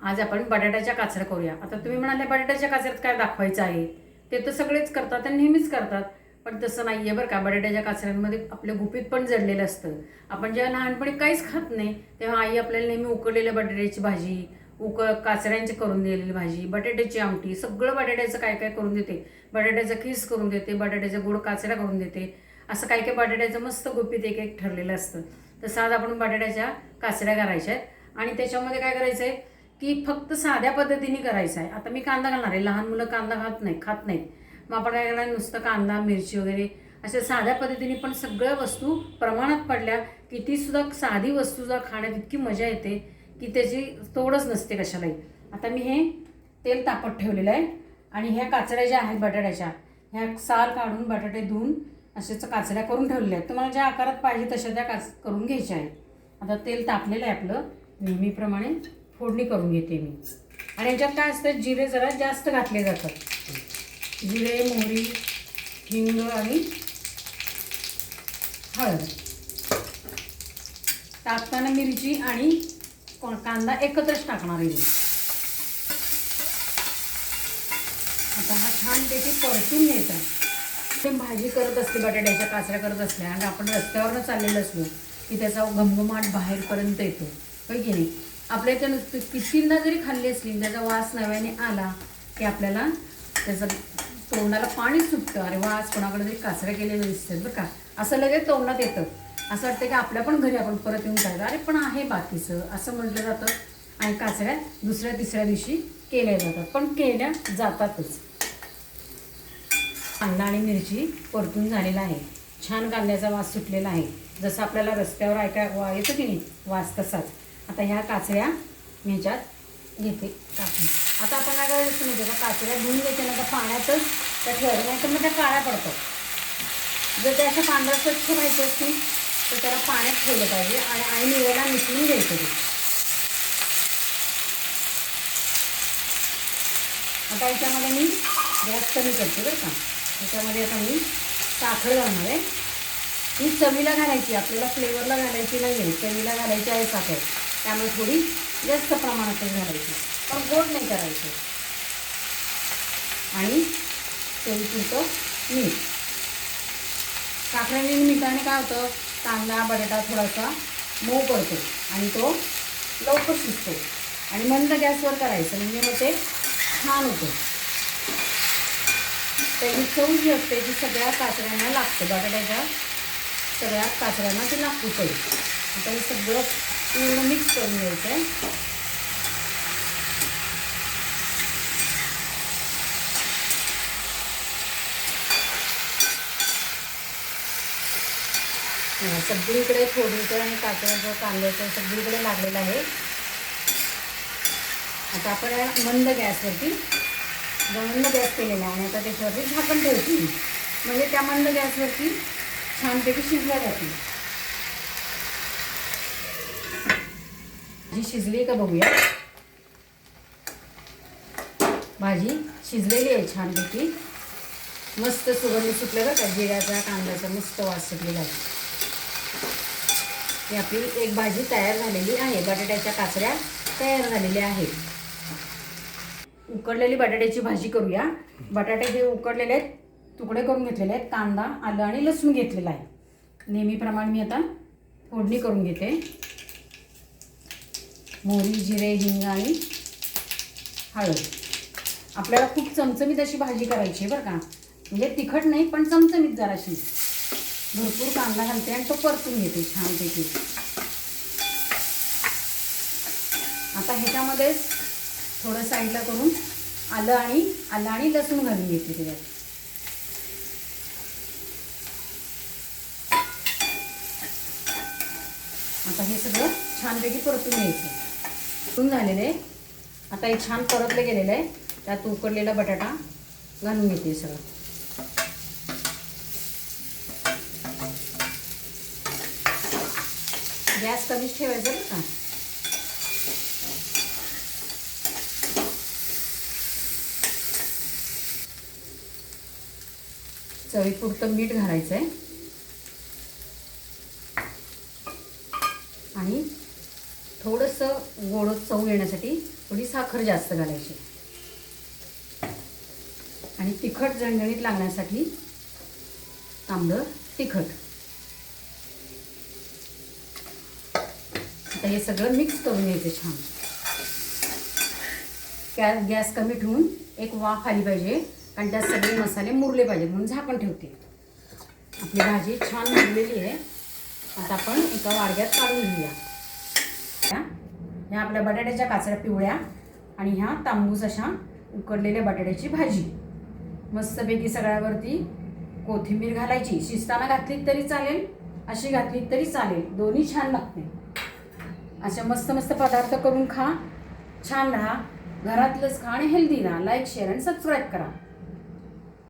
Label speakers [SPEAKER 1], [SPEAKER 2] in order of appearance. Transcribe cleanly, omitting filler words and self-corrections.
[SPEAKER 1] आज आपण बटाट्याच्या काचऱ्या करूया। आता तुम्ही म्हणाले बटाट्याच्या काचऱ्यात काय दाखवायचं आहे, ते तर सगळेच करतात आणि नेहमीच करतात, पण तसं नाही आहे बरं का। बटाट्याच्या काचऱ्यांमध्ये आपलं गुपित पण जडलेलं असतं। आपण जेव्हा लहानपणी काहीच खात नाही तेव्हा आई आपल्याला नेहमी उकडलेल्या बटाट्याची भाजी, काचऱ्यांची करून दिलेली भाजी, बटाट्याची आमटी, सगळं बटाट्याचं काय काय करून देते। बटाट्याचा खीस करून देते, बटाट्याचा गोड काचऱ्या करून देते। असं काय काय बटाट्याचं मस्त गुपित एक एक ठरलेलं असतं। तसं आज आपण बटाट्याच्या काचऱ्या करायच्या आहेत आणि त्याच्यामध्ये काय करायचं आहे की फक्त साध्या पद्धतीने करायचं आहे। आता मी कांदा घालणार आहे, लहान मुलं कांदा खात नाहीत, मग आपण काय करणार, नुसतं कांदा मिरची वगैरे अशा साध्या पद्धतीने पण सगळ्या वस्तू प्रमाणात पडल्या की ती सुद्धा साधी वस्तू जर खाण्यात इतकी मजा येते की त्याची तोडच नसते कशालाही। आता मी हे तेल तापत ठेवलेलं आहे आणि ह्या काचऱ्या ज्या आहेत बटाट्याच्या, ह्या साल काढून बटाटे धुवून अशाच काचऱ्या करून ठेवलेल्या आहेत। तुम्हाला ज्या आकारात पाहिजे तशा त्या करून घ्यायच्या आहेत। आता तेल तापलेलं आहे आपलं, नेहमीप्रमाणे फोडणी करून घेते मी। आणि याच्यात काय असतं, जिरे जरा जास्त घातले जातात, जिरे, मोहरी, हिंग आणि हळद। टाकताना मिरची आणि कांदा एकत्रच टाकणार आहे। आता हा छानपैकी परतून घ्यायचा। भाजी करत असते, बटाट्याच्या काचऱ्या करत असल्या आणि आपण रस्त्यावरनं चाललेलं असलो की त्याचा घमघमाट बाहेरपर्यंत येतो, होय की नाही। आपल्या इथं कितींदा जरी खाल्ली असली त्याचा वास नव्याने आला की आपल्याला त्याचं तोंडाला पाणी सुटतं। अरे वास कोणाकडे तरी काचऱ्या केलेलं दिसतात बरं का, असं लगेच तोंडात येतं। असं वाटतं की आपल्या पण घरी आपण परत येऊन खायचं, अरे पण आहे बाकीचं, असं म्हटलं जातं। आणि काचऱ्या दुसऱ्या तिसऱ्या दिवशी केल्या जातात, पण केल्या जातातच। कांदा आणि मिरची परतून झालेला आहे, छान कांद्याचा वास सुटलेला आहे, जसं आपल्याला रस्त्यावर येतं की नाही वास तसाच। आता ह्या काचऱ्या मी ह्याच्यात घेते टाकून। आता आपण काय करायचं माहिती का, काचऱ्या धुवून घ्यायच्या ना, तर पाण्यातच त्या ठेवायच्या, नाही तर मग त्या काळ्या पडतात। जर त्या अशा पांढऱ्या स्वच्छ व्हायच्या असतील तर त्याला पाण्यात ठेवलं पाहिजे आणि ऐन वेळेला मिसळून घ्यायचं ते। आता याच्यामध्ये मी गॅस कमी करते बरं का। त्याच्यामध्ये आता मी साखर घालणार आहे। ही चवीला घालायची, आपल्याला फ्लेवरला घालायची नाही आहे, चवीला घालायची आहे साखर, त्यामुळे थोडी जास्त प्रमाणातच घालायची, पण गोड नाही करायचं। आणि चवीपुरतं मीठ। साखरेने मिठाने काय होतं, कांदा बटाटा थोडासा मऊ पडतो आणि तो लवकर शिजतो। आणि मंद गॅसवर करायचं म्हणजे मग ते छान होतं। त्याची चव जी असते ती सगळ्या काचऱ्यांना लागते, बटाट्याच्या सगळ्या काचऱ्यांना ती लागते चव। आता हे सगळं पूर्ण मिक्स करून घ्यायचं आहे। सगळीकडे फोडणीचं आणि काचऱ्याचं कांद्याचं सगळीकडे लागलेलं आहे। आता आपण मंद गॅसवरती मंद गॅस केलेला आहे आणि आता त्याच्यावरती झाकण ठेवते, म्हणजे त्या मंद गॅसवरती छानपैकी शिजल्या जाते। भाजी शिजली का बघूया। भाजी शिजलेली आहे छानपैकी, मस्त सुगंध सुटलेला का, जिऱ्याचा कांद्याचा मस्त वास सुटलेला आहे। ही आपली एक भाजी तयार झालेली आहे, बटाट्याच्या काचऱ्या तयार झालेल्या आहेत। उकडलेली बटाट्याची भाजी करूया। बटाटे जे उकडलेले आहेत तुकडे करून घेतलेले आहेत, कांदा आलं आणि लसूण घेतलेला आहे। नेहमीप्रमाणे मी आता फोडणी करून घेते, मोहरी, जिरे, हिंग आणि हळद। आपल्याला खूप चमचमीत अशी भाजी करायची आहे बरं का, म्हणजे तिखट नाही पण चमचमीत जराशी। भरपूर कांदा घालते आणि तो परतून घेते छानपैकी। आता ह्याच्यामध्येच थोडं साईडला करून आलं आणि लसूण घालून घेते त्याच्यात। आता हे सगळं छानपैकी परतून घ्यायचं। परतून झालेलं आहे, आता हे छान परतलं गेलेलं आहे, त्यात उकडलेला बटाटा घालून घेते सगळं। गॅस कमीच ठेवायचं बरं का। चवीपुरतं मीठ घालायचं आहे आणि थोडंसं गोड चव येण्यासाठी थोडी साखर जास्त घालायची आणि तिखट झणझणीत लागण्यासाठी तांबडं तिखट. आता हे सगळं मिक्स करून घ्यायचं छान. गॅस कमी ठेवून एक वाफ आली पाहिजे, कारण त्यात सगळे मसाले मुरले पाहिजेत म्हणून झाकण ठेवते. आपली भाजी छान मुरलेली आहे. आता आपण एका वाडग्यात काढून घेऊया. ह्या आपल्या बटाट्याच्या काचऱ्या पिवळ्या आणि ह्या तांबूस अशा उकडलेल्या बटाट्याची भाजी. मस्तपैकी सगळ्यावरती कोथिंबीर घालायची. शिजताना घातलीत तरी चालेल, अशी घातलीत तरी चालेल, दोन्ही छान लागते. अशा मस्त मस्त पदार्थ करून खा, छान राहा, घरातलंच खा आणि हेल्दी राहा. लाईक, शेअर आणि सबस्क्राईब करा.